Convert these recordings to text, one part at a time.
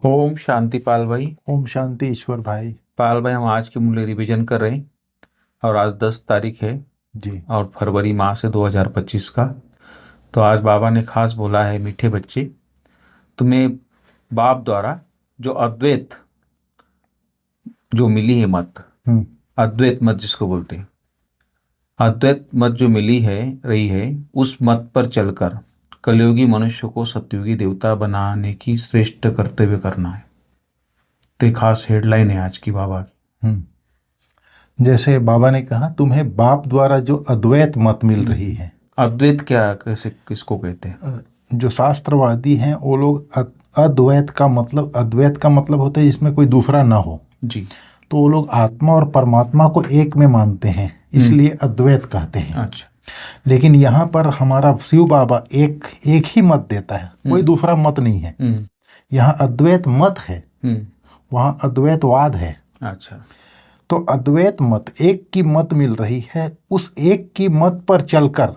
ओम शांति पाल भाई। ओम शांति ईश्वर भाई। पाल भाई, हम आज के मूल्य रिवीजन कर रहे हैं और आज 10 तारीख है जी। और फरवरी माह से 2025 का। तो आज बाबा ने खास बोला है, मीठे बच्चे, तुम्हें बाप द्वारा जो अद्वैत जो मिली है मत, हम्म। अद्वैत मत जिसको बोलते हैं, अद्वैत मत जो मिली है रही है, उस मत पर चलकर कलयुगी मनुष्य को सतयुगी देवता बनाने की श्रेष्ठ कर्तव्य करना है। तो ये खास हेडलाइन है आज की बाबा की। जैसे बाबा ने कहा तुम्हें बाप द्वारा जो अद्वैत मत मिल रही है। अद्वैत क्या, कैसे, किसको कहते हैं? जो शास्त्रवादी हैं वो लोग अद्वैत का मतलब होता है जिसमें कोई दूसरा ना हो। जी। तो वो लोग आत्मा और परमात्मा को एक में मानते हैं, इसलिए अद्वैत कहते हैं। अच्छा। लेकिन यहाँ पर हमारा शिव बाबा एक ही मत देता है, कोई दूसरा मत नहीं है। यहाँ अद्वैत मत है, वहाँ अद्वैतवाद है। अच्छा। तो अद्वैत मत, एक की मत मिल रही है, उस एक की मत पर चलकर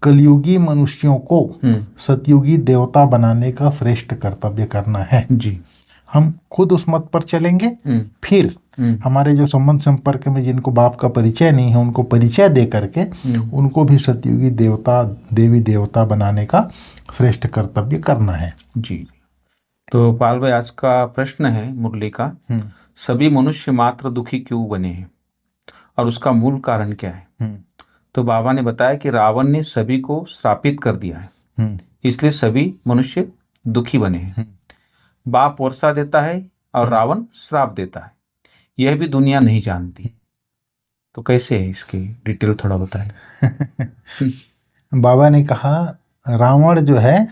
कलयुगी मनुष्यों को सतयुगी देवता बनाने का श्रेष्ठ कर्तव्य करना है। जी। हम खुद उस मत पर चलेंगे, फिर हमारे जो संबंध संपर्क में जिनको बाप का परिचय नहीं है उनको परिचय दे करके उनको भी सतयुगी देवता देवी देवता बनाने का श्रेष्ठ कर्तव्य करना है। जी। तो पाल भाई, आज का प्रश्न है मुरली का, सभी मनुष्य मात्र दुखी क्यों बने हैं और उसका मूल कारण क्या है? तो बाबा ने बताया कि रावण ने सभी को श्रापित कर दिया है, इसलिए सभी मनुष्य दुखी बने हैं। बाप वर्षा देता है और रावण श्राप देता है, यह भी दुनिया नहीं जानती। तो कैसे है, इसकी डिटेल थोड़ा बताएं। बाबा ने कहा रावण जो है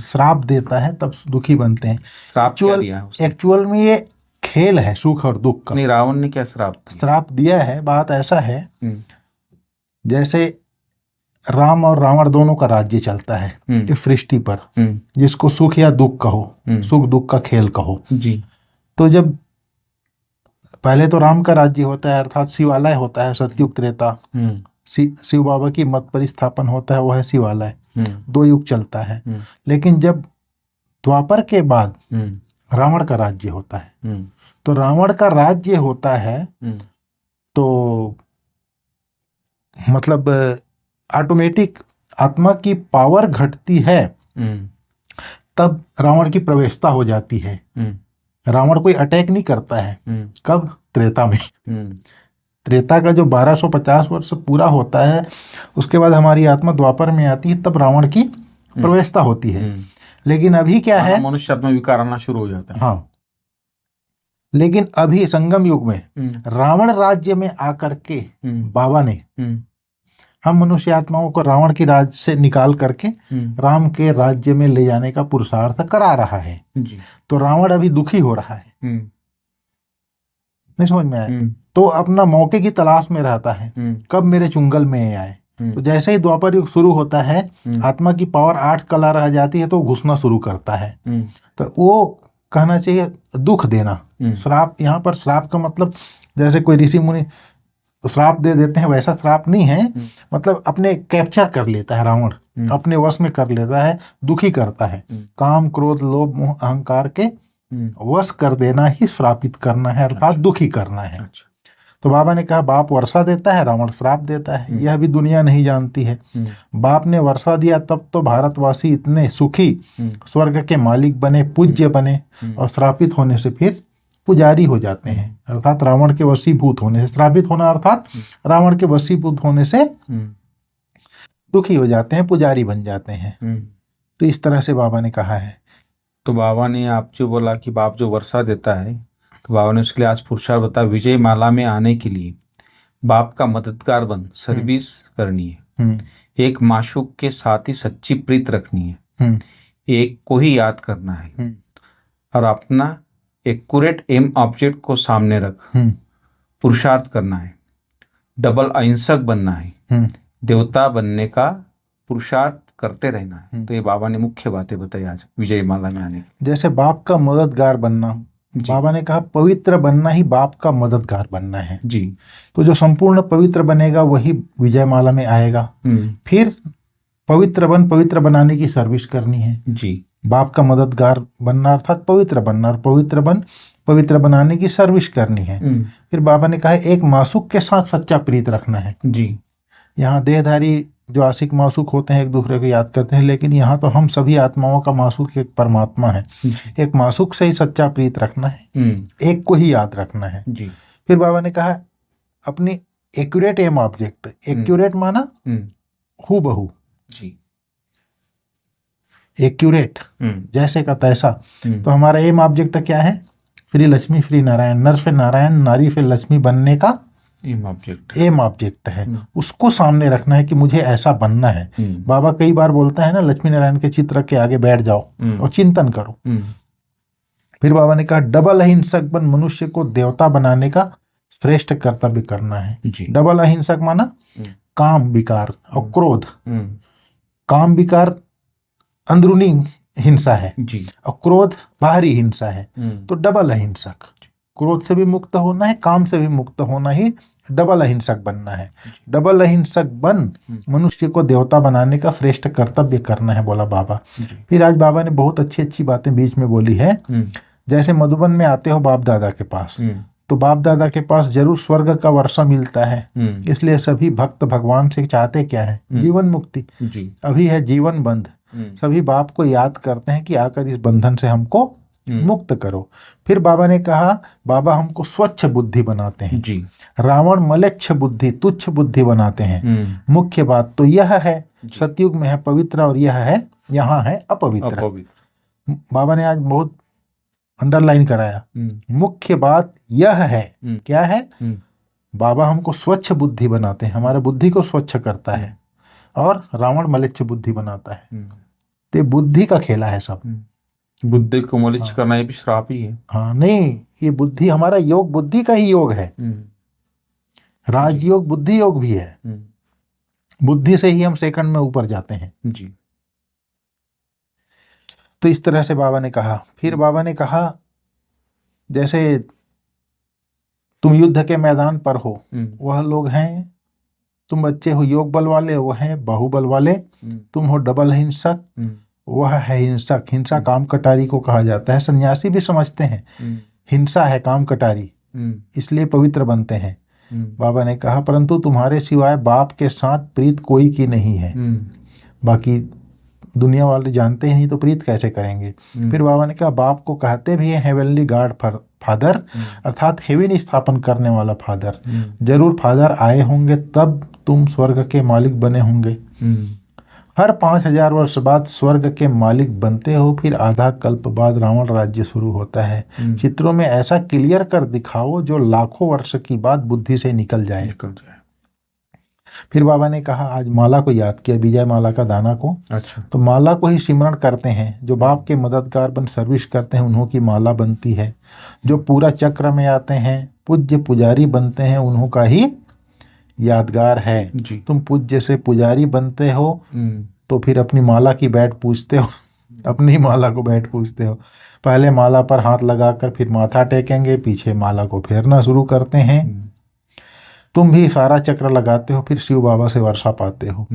श्राप देता है तब दुखी बनते हैं। श्राप क्या दिया है उसने? एक्चुअल में ये खेल है सुख और दुख का। नहीं, रावण ने क्या श्राप दिया है? बात ऐसा है, जैसे राम और रावण दोनों का राज्य चलता है इस सृष्टि पर, जिसको सुख या दुख कहो, सुख दुख का खेल कहो। जी। तो जब पहले तो राम का राज्य होता है, अर्थात शिवालय होता है, सतयुग त्रेता। शिव बाबा की मत पर स्थापन होता है, वो है शिवालय। 2 युग चलता है। लेकिन जब द्वापर के बाद रावण का राज्य होता है, तो रावण का राज्य होता है तो मतलब ऑटोमेटिक आत्मा की पावर घटती है, तब रावण की प्रवेशता हो जाती है। रावण कोई अटैक नहीं करता है। कब? त्रेता में। त्रेता का जो 1250 वर्ष पूरा होता है, उसके बाद हमारी आत्मा द्वापर में आती है, तब रावण की प्रवेशता होती है। लेकिन अभी क्या है, मनुष्य में विकार आना शुरू हो जाता है। हाँ, लेकिन अभी संगम युग में रावण राज्य में आकर के बाबा ने हम मनुष्य आत्माओं को रावण की राज्य से निकाल करके राम के राज्य में ले जाने का पुरुषार्थ करा रहा है। तो रावण अभी दुखी हो रहा है, नहीं समझ में आया? तो अपना मौके की तलाश में रहता है, कब मेरे चुंगल में आए। तो जैसे ही द्वापर युग शुरू होता है, आत्मा की पावर 8 कला रह जाती है, तो घुसना शुरू करता है। तो वो कहना चाहिए दुख देना। श्राप, यहाँ पर श्राप का मतलब जैसे कोई ऋषि मुनि श्राप दे देते हैं, वैसा श्राप नहीं है। मतलब अपने कैप्चर कर लेता है रावण, अपने वश में कर लेता है, दुखी करता है। काम क्रोध लोभ मोह अहंकार के वश कर देना ही श्रापित करना है, अर्थात दुखी करना है। तो बाबा ने कहा बाप वर्षा देता है, रावण श्राप देता है, यह भी दुनिया नहीं जानती है। बाप ने वर्षा दिया तब तो भारतवासी इतने सुखी, स्वर्ग के मालिक बने, पूज्य बने, और श्रापित होने से फिर पुजारी हो जाते हैं, अर्थात रावण के वशीभूत होने से। श्रापित होना अर्थात रावण के वशीभूत होने से दुखी हो जाते हैं, पुजारी बन जाते हैं। तो इस तरह से बाबा ने कहा है। तो बाबा ने आप जो बोला कि बाप जो वर्षा देता है, तो बाबा ने उसके लिए आज पुरुषार्थ बताया, विजय माला में आने के लिए बाप का मददगार बन सर्विस करनी है, एक माशूक के साथ ही सच्ची प्रीत रखनी है, एक को ही याद करना है, और अपना एक्यूरेट एम ऑब्जेक्ट को सामने रख पुरुषार्थ करना है, डबल अहिंसक बनना है, देवता बनने का पुरुषार्थ करते रहना है। तो ये बाबा ने मुख्य बातें बताई आज विजय माला में आने की। जैसे बाप का मददगार बनना, बाबा ने कहा पवित्र बनना ही बाप का मददगार बनना है। जी। तो जो संपूर्ण पवित्र बनेगा वही विजय माला में आएगा। फिर पवित्र बनाने की सर्विस करनी है। जी। बाप का मददगार बनना अर्थात पवित्र बनना, और पवित्र बनाने की सर्विस करनी है। फिर बाबा ने कहा एक मासूक के साथ सच्चा प्रीत रखना है जी। यहाँ देहधारी जो आशिक मासूक होते हैं एक दूसरे को याद करते हैं, लेकिन यहाँ तो हम सभी आत्माओं का मासूक एक परमात्मा है। एक मासूक से ही सच्चा प्रीत रखना है, एक को ही याद रखना है जी। फिर बाबा ने कहा अपनी एक्यूरेट एम ऑब्जेक्ट, एक्यूरेट माना हूबहू जी, एक्यूरेट जैसे का तैसा। तो हमारा एम ऑब्जेक्ट क्या है? फ्री लक्ष्मी फ्री नारायण, नर से नारायण नारी से लक्ष्मी बनने का एम ऑब्जेक्ट है। उसको सामने रखना है कि मुझे ऐसा बनना है। बाबा कई बार बोलता है ना, लक्ष्मी नारायण के चित्र के आगे बैठ जाओ और चिंतन करो। फिर बाबा ने कहा डबल अहिंसक बन मनुष्य को देवता बनाने का श्रेष्ठ कर्तव्य करना है। डबल अहिंसक माना काम विकार और क्रोध। काम विकार अंदरूनी हिंसा है जी, और क्रोध बाहरी हिंसा है। तो डबल अहिंसक, क्रोध से भी मुक्त होना है, काम से भी मुक्त होना ही डबल अहिंसक बनना है। डबल अहिंसक बन मनुष्य को देवता बनाने का श्रेष्ठ कर्तव्य करना है, बोला बाबा। फिर आज बाबा ने बहुत अच्छी अच्छी बातें बीच में बोली है। जैसे मधुबन में आते हो बाप दादा के पास, तो बाप दादा के पास जरूर स्वर्ग का वर्षा मिलता है। इसलिए सभी भक्त भगवान से चाहते क्या है? जीवन मुक्ति। अभी है जीवन बंध, सभी बाप को याद करते हैं कि आकर इस बंधन से हमको मुक्त करो। फिर बाबा ने कहा बाबा हमको स्वच्छ बुद्धि बनाते हैं जी। रावण मलेच्छ बुद्धि तुच्छ बुद्धि बनाते हैं। मुख्य बात तो यह है, सतयुग में है पवित्र और यह है यहाँ है अपवित्र। बाबा ने आज बहुत अंडरलाइन कराया, मुख्य बात यह है। क्या है? बाबा हमको स्वच्छ बुद्धि बनाते हैं, हमारे बुद्धि को स्वच्छ करता है, और रावण मलेच्छ बुद्धि बनाता है। तो बुद्धि का खेला है सब। बुद्धि को मलिच्छ करना ये भी श्राप ही है। हाँ नहीं, ये बुद्धि हमारा योग बुद्धि का ही योग है। राजयोग बुद्धि योग भी है। बुद्धि से ही हम सेकंड में ऊपर जाते हैं जी। तो इस तरह से बाबा ने कहा। फिर बाबा ने कहा जैसे तुम युद्ध के मैदान पर हो, वह लोग हैं, तुम बच्चे हो योग बल वाले, वह हैं बाहुबल वाले। तुम हो डबल हिंसक, वह है हिंसक। हिंसा काम कटारी को कहा जाता है। सन्यासी भी समझते हैं हिंसा है काम कटारी, इसलिए पवित्र बनते हैं। बाबा ने कहा परंतु तुम्हारे सिवाय बाप के साथ प्रीत कोई की नहीं है। बाकी दुनिया वाले जानते ही नहीं तो प्रीत कैसे करेंगे। फिर बाबा ने कहा बाप को कहते भी है हेवनली गॉड फादर, अर्थात हेवन स्थापन करने वाला फादर। जरूर फादर आए होंगे तब तुम स्वर्ग के मालिक बने होंगे। हर 5000 वर्ष बाद स्वर्ग के मालिक बनते हो, फिर आधा कल्प बाद रावण राज्य शुरू होता है। चित्रों में ऐसा क्लियर कर दिखाओ जो लाखों वर्ष की बात बुद्धि से निकल जाए। फिर बाबा ने कहा आज माला को याद किया, विजय माला का दाना को। अच्छा। तो माला को ही सिमरण करते हैं, जो बाप के मददगार बन सर्विस करते हैं उन्हों की माला बनती है। जो पूरा चक्र में आते हैं पूज्य पुजारी बनते हैं, उन्हों का ही यादगार है जी। तुम पूज्य से पुजारी बनते हो तो फिर अपनी माला की बैठ पूछते हो, अपनी माला को बैठ पूछते हो। पहले माला पर हाथ लगाकर फिर माथा टेकेंगे, पीछे माला को फेरना शुरू करते हैं। तुम भी सारा चक्र लगाते हो, फिर शिव बाबा से वर्षा पाते हो।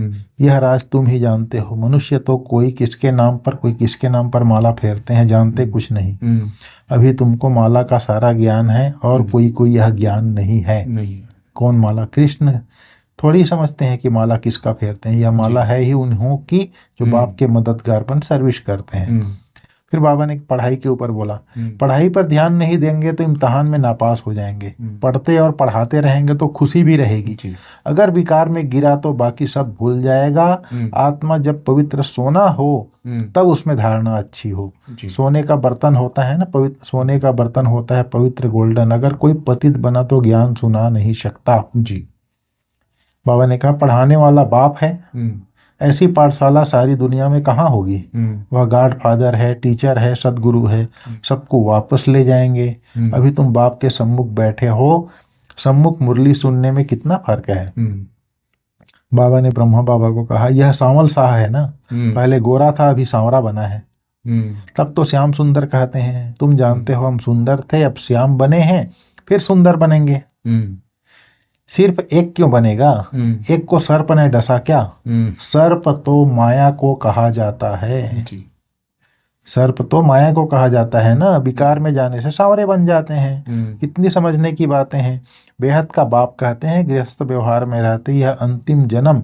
यह राज तुम ही जानते हो। मनुष्य तो कोई किसके नाम पर कोई किसके नाम पर माला फेरते हैं, जानते कुछ नहीं। अभी तुमको माला का सारा ज्ञान है और कोई यह ज्ञान नहीं है। कौन माला? कृष्ण थोड़ी समझते हैं कि माला किसका फेरते हैं। यह माला है ही उन्हों की जो बाप के मददगार बन सर्विस करते हैं। फिर बाबा ने पढ़ाई के ऊपर बोला, पढ़ाई पर ध्यान नहीं देंगे तो इम्तिहान में नापास हो जाएंगे। पढ़ते और पढ़ाते रहेंगे तो खुशी भी रहेगी। अगर विकार में गिरा तो बाकी सब भूल जाएगा। आत्मा जब पवित्र सोना हो तब उसमें धारणा अच्छी हो। सोने का बर्तन होता है ना, पवित्र सोने का बर्तन होता है पवित्र गोल्डन। अगर कोई पतित बना तो ज्ञान सुना नहीं सकता जी। बाबा ने कहा पढ़ाने वाला बाप है, ऐसी पाठशाला सारी दुनिया में कहाँ होगी। वह गॉड फादर है, टीचर है, सदगुरु है, सबको वापस ले जाएंगे। अभी तुम बाप के सम्मुख बैठे हो, सम्मुख मुरली सुनने में कितना फर्क है। बाबा ने ब्रह्मा बाबा को कहा यह सांवल शाह है ना, पहले गोरा था अभी सांवरा बना है। तब तो श्याम सुंदर कहते हैं। तुम जानते हो हम सुंदर थे, अब श्याम बने हैं, फिर सुंदर बनेंगे। सिर्फ एक क्यों बनेगा? एक को सर्प ने डसा क्या? सर्प तो माया को कहा जाता है। सर्प तो माया को कहा जाता है ना, विकार में जाने से सांवरे बन जाते हैं। कितनी समझने की बातें हैं। बेहद का बाप कहते हैं गृहस्थ व्यवहार में रहते यह अंतिम जन्म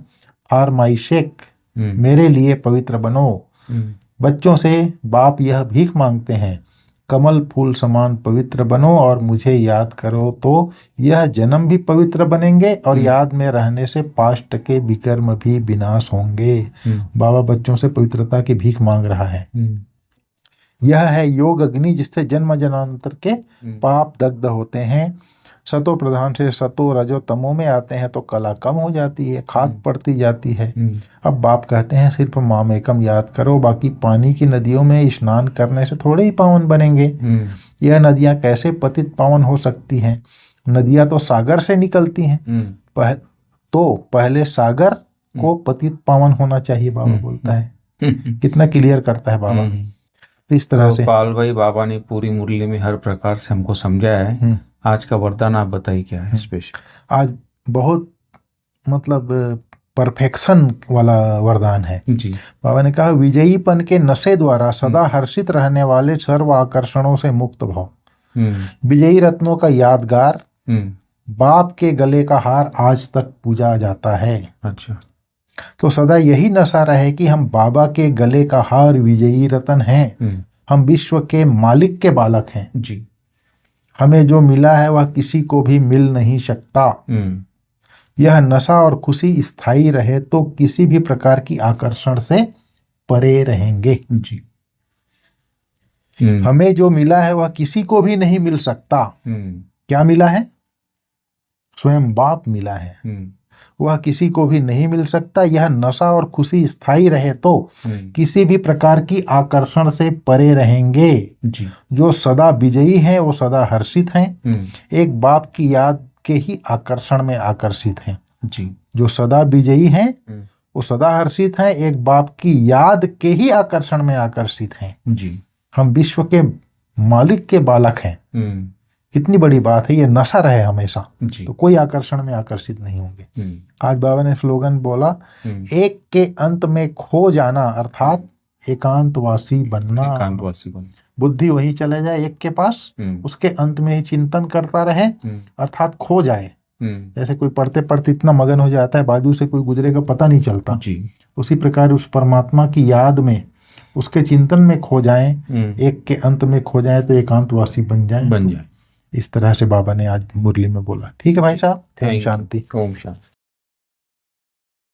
फारमाइशेक मेरे लिए पवित्र बनो। बच्चों से बाप यह भीख मांगते हैं कमल फूल समान पवित्र बनो और मुझे याद करो तो यह जन्म भी पवित्र बनेंगे और याद में रहने से पास्ट के विकर्म भी विनाश होंगे। बाबा बच्चों से पवित्रता की भीख मांग रहा है। यह है योग अग्नि जिससे जन्म जन्मांतर के पाप दग्ध होते हैं। सतो प्रधान से सतो रजो तमो में आते हैं तो कला कम हो जाती है, खाद पड़ती जाती है। अब बाप कहते हैं सिर्फ मामेकम याद करो, बाकी पानी की नदियों में स्नान करने से थोड़े ही पावन बनेंगे। यह नदियां कैसे पतित पावन हो सकती हैं? नदियां तो सागर से निकलती हैं। तो पहले सागर को पतित पावन होना चाहिए, बाबा बोलता है। कितना क्लियर करता है बाबा। तो इस तरह से पाल भाई बाबा ने पूरी मुरली में हर प्रकार से हमको समझाया है। आज का वरदान आप बताइए क्या है स्पेशल? आज बहुत मतलब परफेक्शन वाला वरदान है जी। बाबा ने कहा विजयीपन के नशे द्वारा सदा हर्षित रहने वाले सर्व आकर्षणों से मुक्त भाव, विजयी रत्नों का यादगार, बाप के गले का हार आज तक पूजा जाता है। अच्छा। तो सदा यही नशा रहे कि हम बाबा के गले का हार विजयी रतन हैं, हम विश्व के मालिक के बालक हैं जी। हमें जो मिला है वह किसी को भी मिल नहीं सकता। यह नशा और खुशी स्थायी रहे तो किसी भी प्रकार की आकर्षण से परे रहेंगे जी। हमें जो मिला है वह किसी को भी नहीं मिल सकता। क्या मिला है? स्वयं बाप मिला है, वह किसी को भी नहीं मिल सकता। यह नशा और खुशी स्थायी रहे तो किसी भी प्रकार की आकर्षण से परे रहेंगे जी। जो सदा विजयी हैं वो सदा हर्षित हैं, एक बाप की याद के ही आकर्षण में आकर्षित हैं जी। जो सदा विजयी हैं वो सदा हर्षित हैं, एक बाप की याद के ही आकर्षण में आकर्षित हैं जी। हम विश्व के मालिक के बालक हैं। कितनी बड़ी बात है। ये नशा रहे हमेशा जी। तो कोई आकर्षण में आकर्षित नहीं होंगे। आज बाबा ने स्लोगन बोला एक के अंत में खो जाना अर्थात एकांतवासी बनना। एकांतवासी बनना। बुद्धि वही चले जाए एक के पास, उसके अंत में ही चिंतन करता रहे अर्थात खो जाए। जैसे कोई पढ़ते पढ़ते इतना मगन हो जाता है बाजू से कोई गुजरेगा पता नहीं चलता जी। उसी प्रकार उस परमात्मा की याद में उसके चिंतन में खो जाएं, एक के अंत में खो जाए तो एकांतवासी बन जाए। बन जाए। इस तरह से बाबा ने आज मुरली में बोला। ठीक है भाई साहब, शांति। ओम शांति।